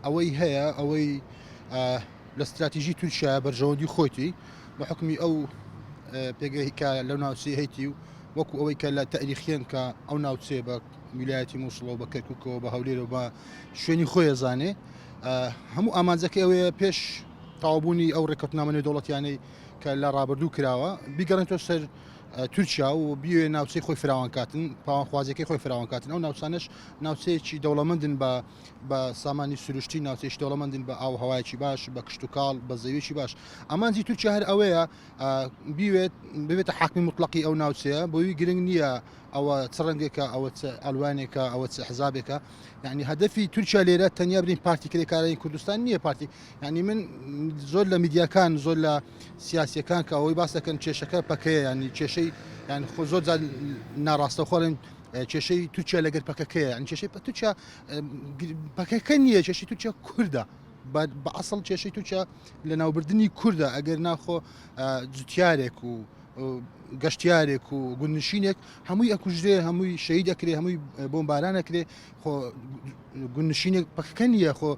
ئەوەی هەیە ئەوەی لە استراتیژی تورکیا بەرژەوەندی خۆتی بە حکمی ئەو پێگەیکە لەو ناوچەی هەیتی و وەکو ئەوەی کە لە تاریخیان کە ئەو ناوچێ بە ویلایەتی مووسڵەوە بە کەرکووکەوە بە هەولێرەوە بە شوێنی خۆی زانێ هەموو ئامانجەکە ئەوەیە پێش تاوابوونی ئەو ڕێکەوتنامە نێودەوڵەتیانەی کە لە ڕابردوو کراوە بیگەڕێنەوە سەر تورکیا و بیوێ ناوچەی خۆی فراوانکاتن پاوانخوازیەکەی خۆی فراوانکاتن ئەو ناوچانش ناوچەیەکی دەوڵەمەندن بە سامانی سروشتی ناوچەیەکی دەوڵەمەندن بە ئاو هەوایەکی باش بە کشت و کاڵ بە زەویێکی باش ئەمانجی تورکیا هەر ئەوەیە ببێتە حاکمی مطلقی ئەو ناوچەیە بۆی گرنگ نییە ئەوە چ ڕەنگێکە ئەوە ئەلوانێکە ئەوە حزابێکە یعنی هەدەفی تورکیا لێرە تەنیا برین پارتی کرێکارانی کوردستان نییە پارتی ینی من زۆر لە میدیاکان زۆر لە سیاسیەکان کە ئەوەی باس دەکەن کێشەکە پەکەیە ینی کێشەی یان خۆ زۆر ناڕاستەخۆڵن کێشەی تورکیا لەگەر پەکەکەیە ئەن کێشەی تورکیا پەکەکە نییە کێشی تورکیا کووردە بە ئەسڵ کێشەی تورکیا لە ناوبردننی کووردە ئەگەر ناخۆ جوتیارێک و گەشتیارێک و گونشینێک هەمووی ئەکوژرێ هەمووی شەهید دەکرێ هەمووی بۆمباران ئەکرێ خۆ گونشینێک پەکەکە نییە خۆ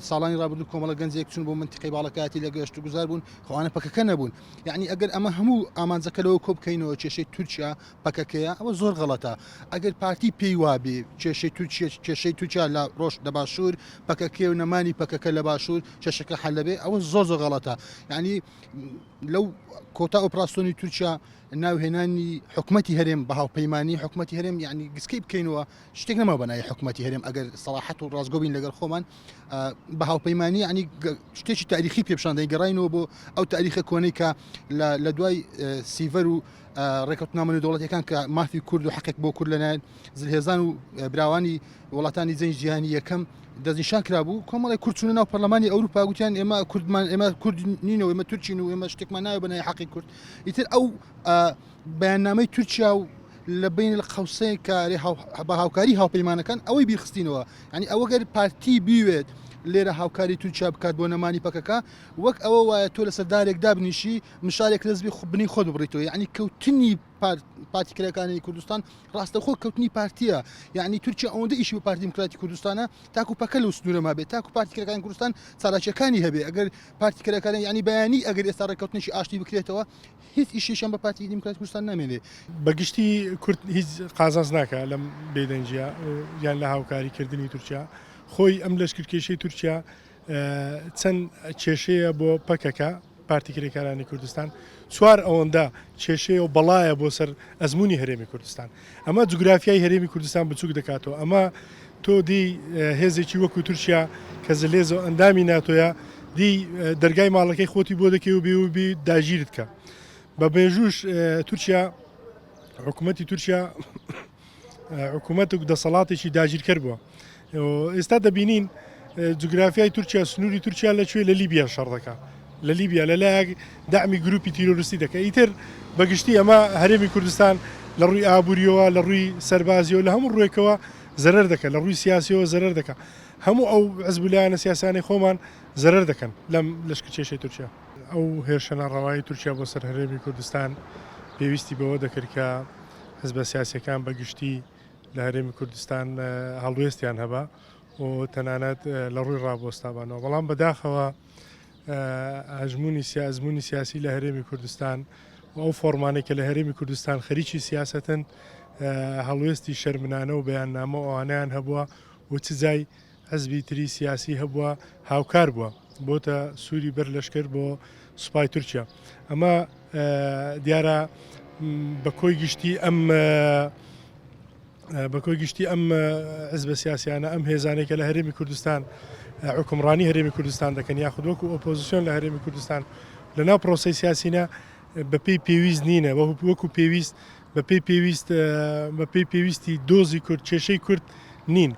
ساڵانی ڕابردوو کۆمەڵە گەنجێک چون بۆ منتیقی باڵەکاتی لە گەشت و گوزار بوون خۆوانە پەکەکە نەبوون یعنی ئەگەر ئەمە هەموو ئامانجەکەلەوە کۆ بکەینەوە کێشەی تورکیا پەکەکەیە ئەوە زۆر غەڵەتە ئەگەر پارتی پێی وابێ کێشەی تورکیا لە ڕۆژ لە باشوور پەکەکێ و نەمانی پەکەکە لە باشوور کێشەکە حەل دەبێ ئەوە زۆر غەڵەتە یعنی لەو کۆتا ئۆپراسیۆنی تورکیا ناوهێنانی حکومەتی هەرێم بە هاوپەیمانی حکومەتی هەرێم یعنی گسکەی بکەینەوە شتێک نەما بەنای حکومەتی هەرێم ئەگەر سەڵاحەت و ڕازگۆبین لەگەڵ خۆمان بە هاوپەیمانی ینی شتێکی تاریخی پێپشان دەیگەڕینەوە بۆ ئەو تاریخە کۆنەی کە لە دوای سیڤەر و ڕێکەوتنامە نێودەوڵەتیەکان کە مافی کورد و حەقێک بۆ کورد لەنایەن زلهێزان و براوانی وڵاتانی جەنگ جیهانی یەکەم دەستنیشان کرابوو کۆمەڵی کورد چوونە ناو پەرلەمانی ئەوروپا گوتیان ئێمە کوردمان ئێمە کورد نینەوە ئێمە تورکین و ئێمە شتێکمان ناوە بەنای حەقی کورد ئیتر ئەو بەیاننامەی تورکیا و لە بین قەوسەی کاری بە هاوکاری هاوپەیمانەکان ئەوەی بیرخستینەوە ینی ئەوە گەر پارتی بیوێت لێرە هاوکاری تورکیا بکات بۆ نەمانی پەکەکە وەک ئەوە وایە تۆ لە سەردارێک دابنیشی مشارێک لەزبی بنی خۆت بڕیتەوە یعنی کەوتنی پارتی کرێکانی کوردستان ڕاستەخۆ کەوتنی پارتیە یعنی تورکیا ئەوەندە ئیشی بە پارتی دموکراتی کوردستانە تاکو پەکە لەو سنوورەما بێت تاکو پارتی کرێکانی کوردستان چالاکیەکانی هەبێ ئەگەر پارتی کرێکانی ینی بەیانی ئەگەر ئێستا ڕێکەوتنێکی ئاشتی بکرێتەوە هیچ ئیشیشان بە پارتی دموکراتی کوردستان نامێنێ بەگشتی کورد هیچ قازانج ناکە لەم بێدەنجیا یان لە هاوکاریکردنی تورکیا خۆی ئەم لەشکرکێشەی تورکیا چەند کێشەیە بۆ پەکەکە پارتی کرێکارانی کوردستان چوار ئەوەندە کێشەیە و بەڵایە بۆ سەر ئەزمموی هەرێمی کوردستان ئەمە جوگرافیای هەرێمی کوردستان بچوک دەکاتەوە ئەمە تۆ دی هێزێکی وەکو تورکیا کە زلێز و ئەندامی ناتۆیە دی دەرگای ماڵەکەی خۆتی بۆ دەکەی و بێ داگیرت کە بە بێژوش تورکیا حکوومەتی تورکیا حکوومەت و دەسەڵاتێکی داگیرکرد بووە ئێستا دەبینین جوگرافیای تورکیا سنووری تورکیا لەکوێ لە لیبیا شەڕ دەکات لە لیبیا لەلایەک دامی گروپی تیرۆریستی دەکە ئیتر بەگشتی ئەمە هەرێمی کوردستان لە ڕووی ئابوووریەوە لە ڕووی سەربازیەوە لە هەموو ڕوویەکەوە زەرەر دەکەن لە ڕووی سیاسیەوە زەرەر دەکەن هەموو ئەو حزبولایەنە سیاسانی خۆمان زەرەر دەکەن لەم لەشکرکێشەی تورکیا ئەو هێرشەنە ڕەوایی تورکیا بۆ سەر هەرێمی کوردستان پێویستی بەوە دەکرد کە حزبە سیاسیەکان بەگشتی لە هەرێمی کوردستان هەڵوێستیان هەبا و تەنانەت لە ڕووی ڕابۆستابانەوە بەڵام بەداخەوە ئەزمموی سیاسی لە هەرێمی کوردستان و ئەو فۆرمانێک کە لە هەرێمی کوردستان خەریکی سیاستن هەڵوێستی شەرمنانە و بەیاننامە ئەوانیان هەبووە و چ جای حزبی تری سیاسی هەبووە هاوکار بووە بۆتە سووری بەر لەشکر بۆ سوپای تورکیا ئەمە دیارە بەکۆی گشتی ئەم حزبە سیاسیانە ئەم هێزانێکە لە هەرێمی کوردستان حکومڕانی هەرێمی کوردستان دەکەن یاخود وەکو ئۆپۆزیسیۆن لە هەرێمی کوردستان لەناو پرۆسەی سیاسینە بەپێی پێویست نینە وەکو پێویست بەپێی پێویستی دۆزی کورد کێشەی کورد نین